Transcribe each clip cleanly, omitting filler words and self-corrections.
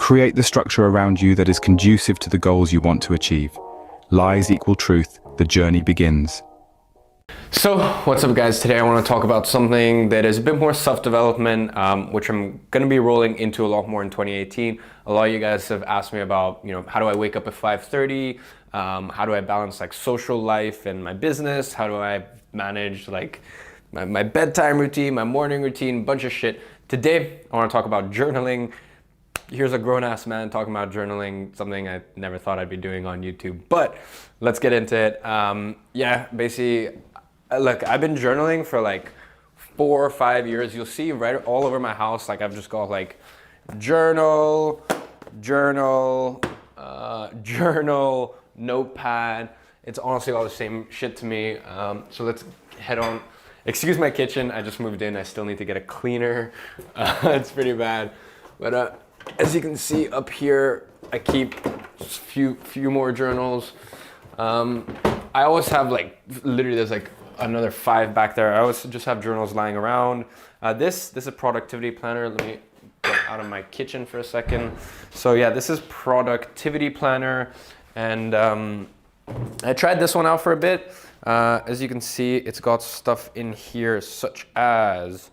Create the structure around you that is conducive to the goals you want to achieve. Lies equal truth. The journey begins. So what's up guys, today I want to talk about something that is a bit more self-development, which I'm going to be rolling into a lot more in 2018. A lot of you guys have asked me about, how do I wake up at 5:30? How do I balance like social life and my business? How do I manage like my bedtime routine, my morning routine, bunch of shit. Today I want to talk about journaling. Here's a grown-ass man talking about journaling, something I never thought I'd be doing on YouTube, but let's get into it. Basically, look, I've been journaling for like 4 or 5 years. You'll see right all over my house, like I've just got like journal, notepad. It's honestly all the same shit to me. So let's head on. Excuse my kitchen, I just moved in. I still need to get a cleaner. It's pretty bad. But as you can see up here, I keep a few more journals. I always have like, literally there's like another 5 back there. I always just have journals lying around. This is a productivity planner. Let me get out of my kitchen for a second. So yeah, this is productivity planner. And I tried this one out for a bit. As you can see, it's got stuff in here such as,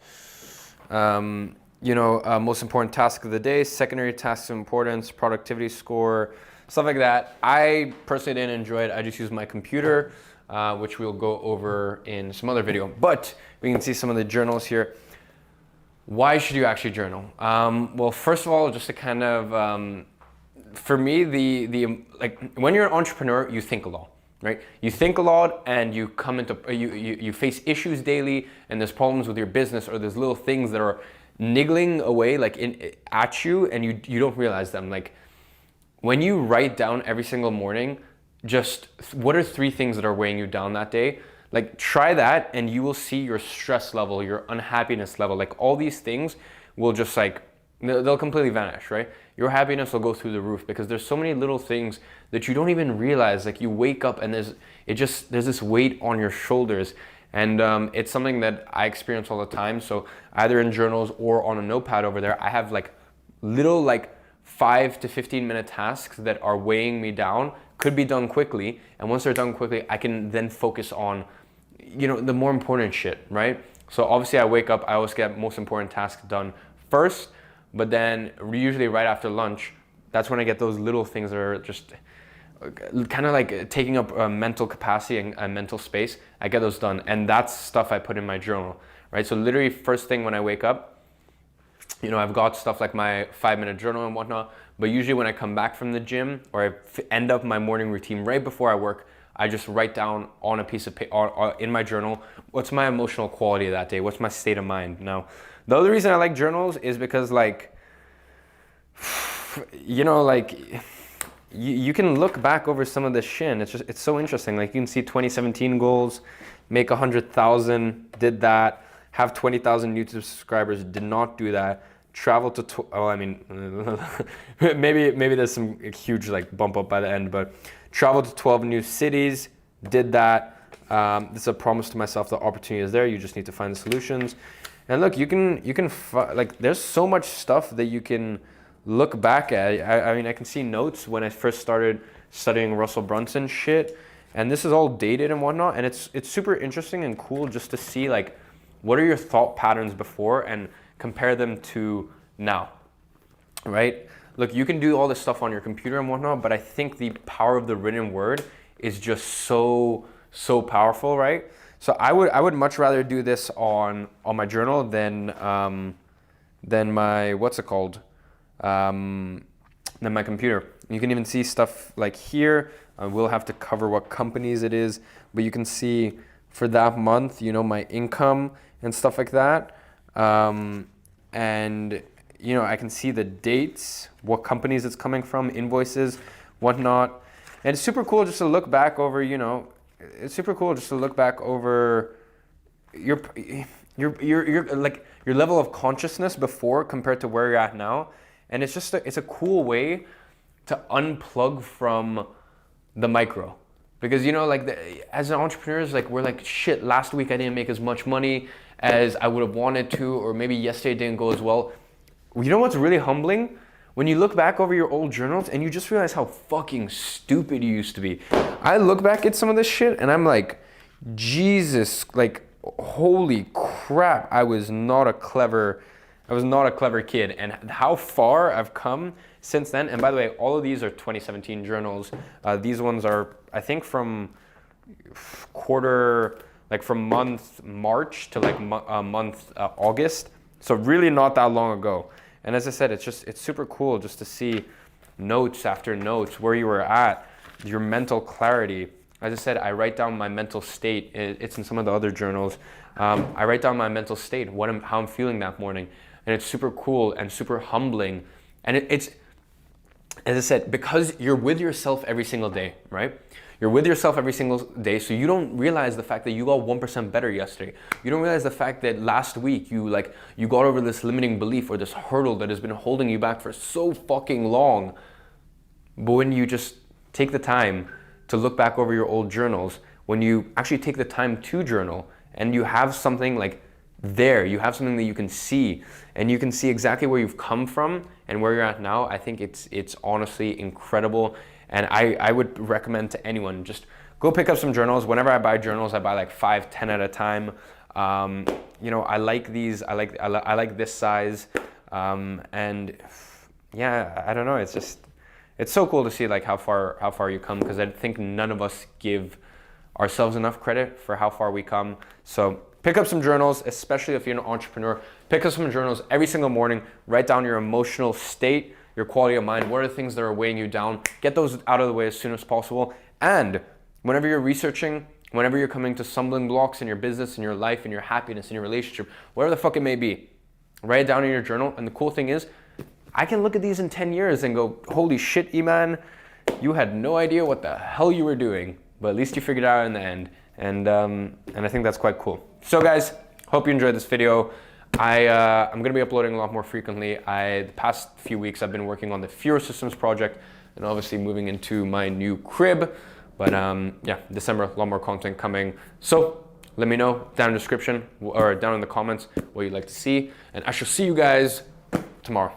most important task of the day, secondary tasks of importance, productivity score, stuff like that. I personally didn't enjoy it. I just used my computer, which we'll go over in some other video. But we can see some of the journals here. Why should you actually journal? Well, first of all, just to kind of, for me, when you're an entrepreneur, you think a lot. Right? You think a lot and you come into, you face issues daily, and there's problems with your business, or there's little things that are niggling away at you, and you don't realize them. Like when you write down every single morning, just what are 3 things that are weighing you down that day? Like try that and you will see your stress level, your unhappiness level, like all these things will just like, they'll completely vanish, right? Your happiness will go through the roof because there's so many little things that you don't even realize. Like you wake up and there's this weight on your shoulders, and it's something that I experience all the time. So either in journals or on a notepad over there, I have like little like 5 to 15 minute tasks that are weighing me down, could be done quickly. And once they're done quickly, I can then focus on, the more important shit, right? So obviously I wake up, I always get most important tasks done first. But then usually right after lunch, that's when I get those little things that are just kind of like taking up mental capacity and mental space. I get those done, and that's stuff I put in my journal, right? So literally first thing when I wake up, I've got stuff like my 5-minute journal and whatnot, but usually when I come back from the gym or I end up my morning routine right before I work, I just write down on a piece of paper or in my journal, what's my emotional quality of that day? What's my state of mind? Now, the other reason I like journals is because you can look back over some of this shit, and it's so interesting. Like you can see 2017 goals, make 100,000, did that, have 20,000 YouTube subscribers, did not do that, travel to, maybe there's some huge like bump up by the end, but travel to 12 new cities, did that. This is a promise to myself, the opportunity is there, you just need to find the solutions. And look, you can there's so much stuff that you can look back at. I can see notes when I first started studying Russell Brunson shit, and this is all dated and whatnot, and it's super interesting and cool just to see like what are your thought patterns before and compare them to now, right? Look, you can do all this stuff on your computer and whatnot, but I think the power of the written word is just so powerful, right? So I would much rather do this on my journal than my than my computer. You can even see stuff like here. We'll have to cover what companies it is, but you can see for that month, my income and stuff like that. And I can see the dates, what companies it's coming from, invoices, whatnot. And it's super cool just to look back over, it's super cool just to look back over your level of consciousness before compared to where you're at now. And it's just it's a cool way to unplug from the micro, because as an entrepreneurs, we're like, shit, last week I didn't make as much money as I would have wanted to, or maybe yesterday didn't go as well. You know what's really humbling? When you look back over your old journals and you just realize how fucking stupid you used to be. I look back at some of this shit and I'm like, Jesus, like, holy crap, I was not a clever kid. And how far I've come since then. And by the way, all of these are 2017 journals. These ones are, I think, from from month March to like month August. So really not that long ago. And as I said, it's super cool just to see notes after notes, where you were at, your mental clarity. As I said, I write down my mental state. It's in some of the other journals. I write down my mental state, how I'm feeling that morning. And it's super cool and super humbling. And it's, as I said, because you're with yourself every single day, right? You're with yourself every single day, so you don't realize the fact that you got 1% better yesterday. You don't realize the fact that last week you got over this limiting belief or this hurdle that has been holding you back for so fucking long. But when you just take the time to look back over your old journals, when you actually take the time to journal and you have something like there, you have something that you can see and you can see exactly where you've come from and where you're at now, I think it's honestly incredible. And I would recommend to anyone, just go pick up some journals. Whenever I buy journals, I buy like 5, 10 at a time. You know, I like these, I like this size. And yeah, I don't know, it's so cool to see like how far you come, because I think none of us give ourselves enough credit for how far we come. So pick up some journals, especially if you're an entrepreneur. Pick up some journals every single morning. Write down your emotional state, your quality of mind. What are the things that are weighing you down? Get those out of the way as soon as possible. And whenever you're researching, whenever you're coming to stumbling blocks in your business, in your life, in your happiness, in your relationship, whatever the fuck it may be, write it down in your journal. And the cool thing is, I can look at these in 10 years and go, holy shit, Iman, you had no idea what the hell you were doing, but at least you figured it out in the end. And I think that's quite cool. So guys, hope you enjoyed this video. I'm gonna be uploading a lot more frequently. The past few weeks I've been working on the Fewer Systems project and obviously moving into my new crib. But yeah, December, a lot more content coming. So let me know down in the description or down in the comments what you'd like to see. And I shall see you guys tomorrow.